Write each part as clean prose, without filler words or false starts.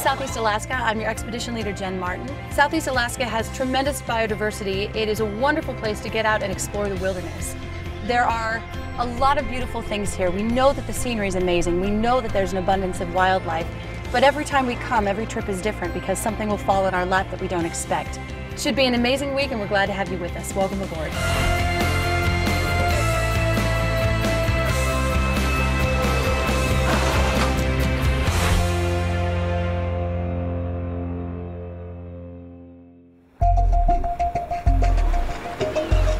Southeast Alaska. I'm your expedition leader, Jen Martin. Southeast Alaska has tremendous biodiversity. It is a wonderful place to get out and explore the wilderness. There are a lot of beautiful things here. We know that the scenery is amazing. We know that there's an abundance of wildlife. But every time we come, every trip is different because something will fall in our lap that we don't expect. It should be an amazing week, and we're glad to have you with us. Welcome aboard.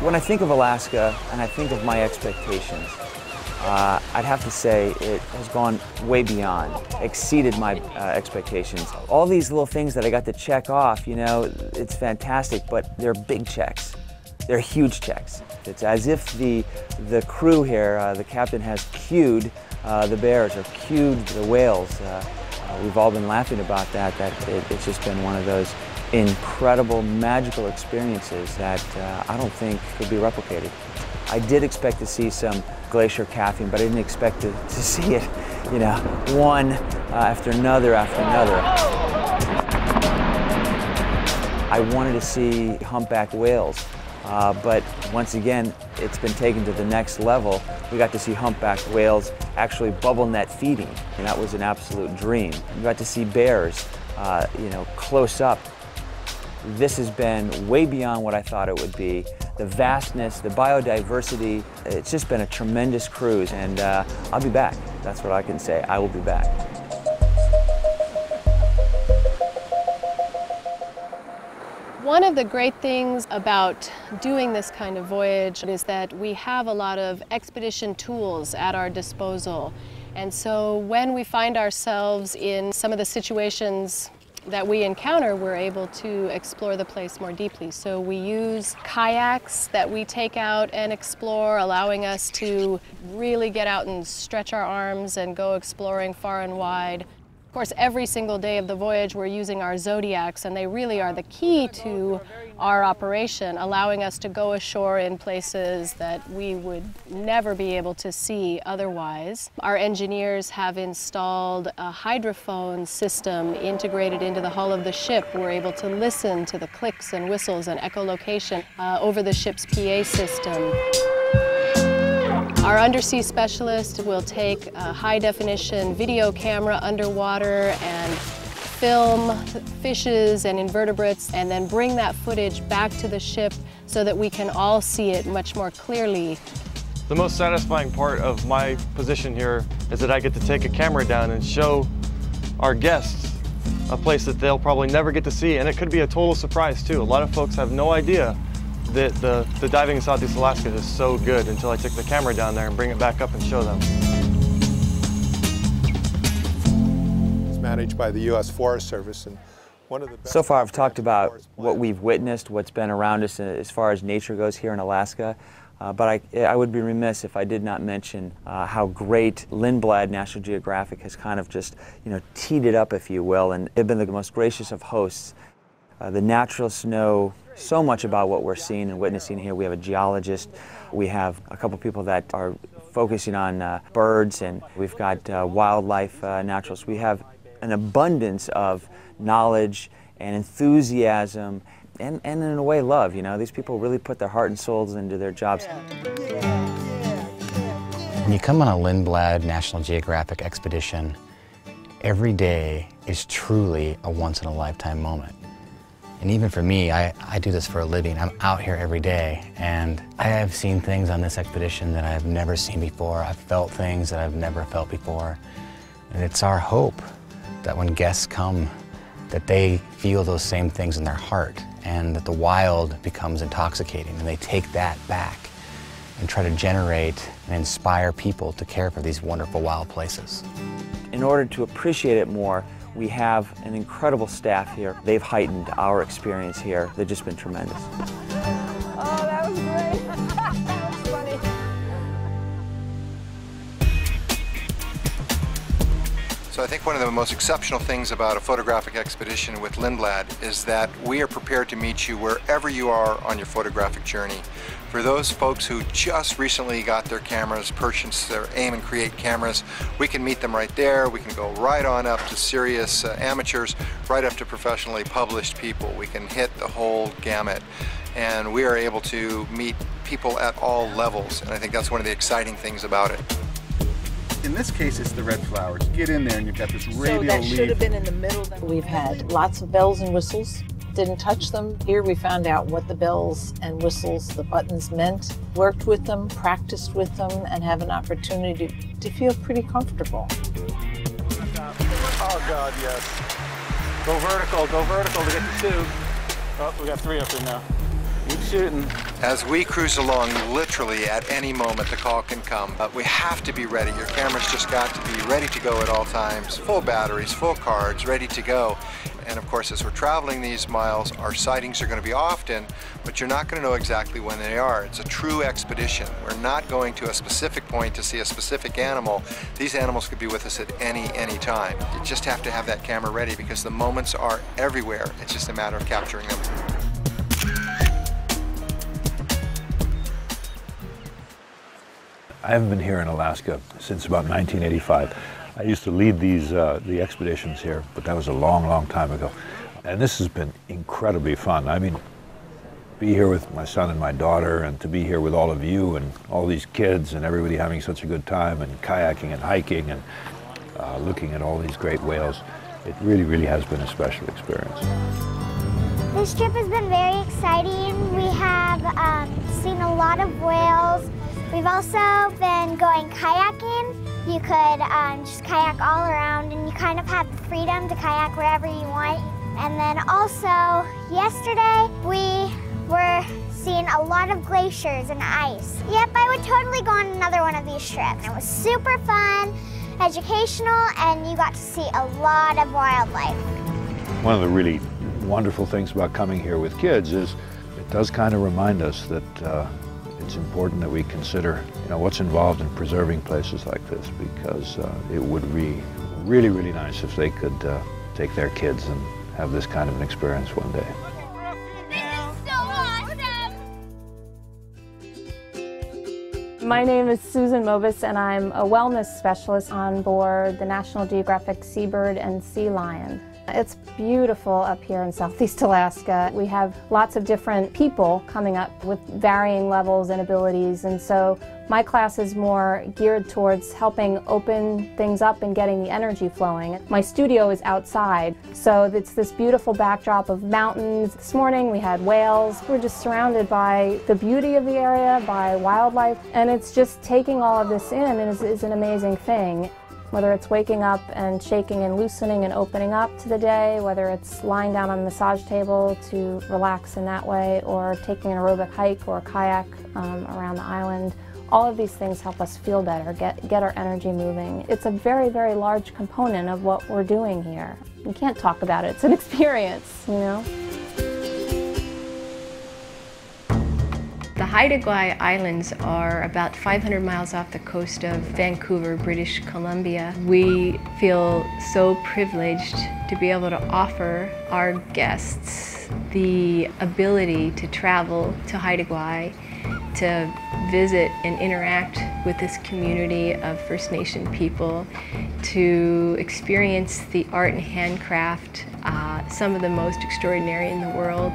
When I think of Alaska and I think of my expectations, I'd have to say it has gone way beyond, exceeded my expectations. All these little things that I got to check off, you know, it's fantastic, but they're big checks. They're huge checks. It's as if the crew here, the captain has cued the bears or cued the whales. We've all been laughing about that it's just been one of those incredible, magical experiences that I don't think could be replicated. I did expect to see some glacier calving, but I didn't expect to see it, you know, one after another after another. I wanted to see humpback whales, but once again, it's been taken to the next level. We got to see humpback whales actually bubble net feeding, and that was an absolute dream. We got to see bears, you know, close up. This has been way beyond what I thought it would be. The vastness, the biodiversity, it's just been a tremendous cruise, and I'll be back. That's what I can say. I will be back. One of the great things about doing this kind of voyage is that we have a lot of expedition tools at our disposal. And so when we find ourselves in some of the situations that we encounter, we're able to explore the place more deeply. So we use kayaks that we take out and explore, allowing us to really get out and stretch our arms and go exploring far and wide. Of course, every single day of the voyage we're using our zodiacs, and they really are the key to our operation, allowing us to go ashore in places that we would never be able to see otherwise. Our engineers have installed a hydrophone system integrated into the hull of the ship. We're able to listen to the clicks and whistles and echolocation over the ship's PA system. Our undersea specialist will take a high-definition video camera underwater and film fishes and invertebrates, and then bring that footage back to the ship so that we can all see it much more clearly. The most satisfying part of my position here is that I get to take a camera down and show our guests a place that they'll probably never get to see, and it could be a total surprise too. A lot of folks have no idea that the diving in Southeast Alaska is so good until I take the camera down there and bring it back up and show them. It's managed by the U.S. Forest Service, and one of the best. So far I've talked about what we've witnessed, what's been around us as far as nature goes here in Alaska, but I would be remiss if I did not mention how great Lindblad National Geographic has kind of just, you know, teed it up, if you will, and they've been the most gracious of hosts. The naturalists know so much about what we're seeing and witnessing here. We have a geologist, we have a couple people that are focusing on birds, and we've got wildlife naturalists. We have an abundance of knowledge and enthusiasm and in a way love. You know, these people really put their heart and souls into their jobs. When you come on a Lindblad National Geographic expedition, every day is truly a once-in-a-lifetime moment. And even for me, I do this for a living. I'm out here every day, and I have seen things on this expedition that I've never seen before. I've felt things that I've never felt before. And it's our hope that when guests come, that they feel those same things in their heart, and that the wild becomes intoxicating, and they take that back and try to generate and inspire people to care for these wonderful wild places. In order to appreciate it more, we have an incredible staff here. They've heightened our experience here. They've just been tremendous. Oh, that was great. That was funny. So I think one of the most exceptional things about a photographic expedition with Lindblad is that we are prepared to meet you wherever you are on your photographic journey. For those folks who just recently got their cameras, purchased their aim and create cameras, we can meet them right there. We can go right on up to serious amateurs, right up to professionally published people. We can hit the whole gamut. And we are able to meet people at all levels. And I think that's one of the exciting things about it. In this case, it's the red flowers. Get in there and you've got this radial leaf. So that should have been in the middle. We've had lots of bells and whistles. Didn't touch them. Here we found out what the bells and whistles, the buttons meant, worked with them, practiced with them, and have an opportunity to feel pretty comfortable. Oh God, yes. Go vertical to get the 2. Oh, we got 3 up there now. Keep shooting. As we cruise along, literally at any moment the call can come. But we have to be ready. Your camera's just got to be ready to go at all times. Full batteries, full cards, ready to go. And of course, as we're traveling these miles, our sightings are going to be often, but you're not going to know exactly when they are. It's a true expedition. We're not going to a specific point to see a specific animal. These animals could be with us at any time. You just have to have that camera ready because the moments are everywhere. It's just a matter of capturing them. I haven't been here in Alaska since about 1985. I used to lead the expeditions here, but that was a long time ago. And this has been incredibly fun. I mean, be here with my son and my daughter, and to be here with all of you and all these kids and everybody having such a good time, and kayaking and hiking and looking at all these great whales. It really has been a special experience. This trip has been very exciting. We have seen a lot of whales. We've also been going kayaking. You could just kayak all around, and you kind of have the freedom to kayak wherever you want. And then also, yesterday we were seeing a lot of glaciers and ice. Yep, I would totally go on another one of these trips. It was super fun, educational, and you got to see a lot of wildlife. One of the really wonderful things about coming here with kids is it does kind of remind us that it's important that we consider, what's involved in preserving places like this, because it would be really nice if they could take their kids and have this kind of an experience one day. My name is Susan Mobus, and I'm a wellness specialist on board the National Geographic Seabird and Sea Lion. It's beautiful up here in Southeast Alaska. We have lots of different people coming up with varying levels and abilities, and so my class is more geared towards helping open things up and getting the energy flowing. My studio is outside, so it's this beautiful backdrop of mountains. This morning we had whales. We're just surrounded by the beauty of the area, by wildlife, and it's just taking all of this in is an amazing thing. Whether it's waking up and shaking and loosening and opening up to the day, whether it's lying down on the massage table to relax in that way, or taking an aerobic hike or a kayak around the island, all of these things help us feel better, get our energy moving. It's a very large component of what we're doing here. You can't talk about it, it's an experience, The Haida Gwaii Islands are about 500 miles off the coast of Vancouver, British Columbia. We feel so privileged to be able to offer our guests the ability to travel to Haida Gwaii, to visit and interact with this community of First Nation people, to experience the art and handcraft, some of the most extraordinary in the world,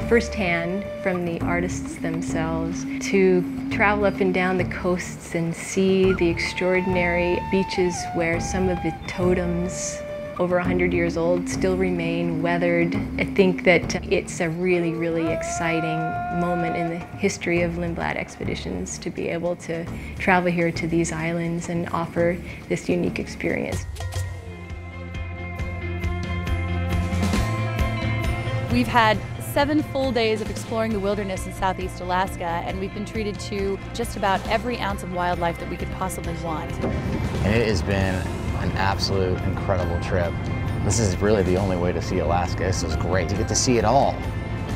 firsthand from the artists themselves, to travel up and down the coasts and see the extraordinary beaches where some of the totems over 100 years old still remain weathered. I think that it's a really exciting moment in the history of Lindblad expeditions to be able to travel here to these islands and offer this unique experience. We've had 7 full days of exploring the wilderness in Southeast Alaska, and we've been treated to just about every ounce of wildlife that we could possibly want. And it has been an absolute incredible trip. This is really the only way to see Alaska. This is great. You get to see it all.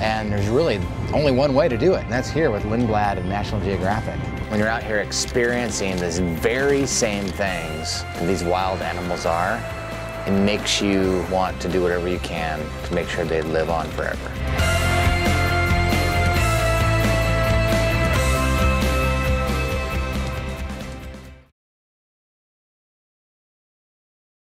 And there's really only one way to do it, and that's here with Lindblad and National Geographic. When you're out here experiencing these very same things that these wild animals are, it makes you want to do whatever you can to make sure they live on forever.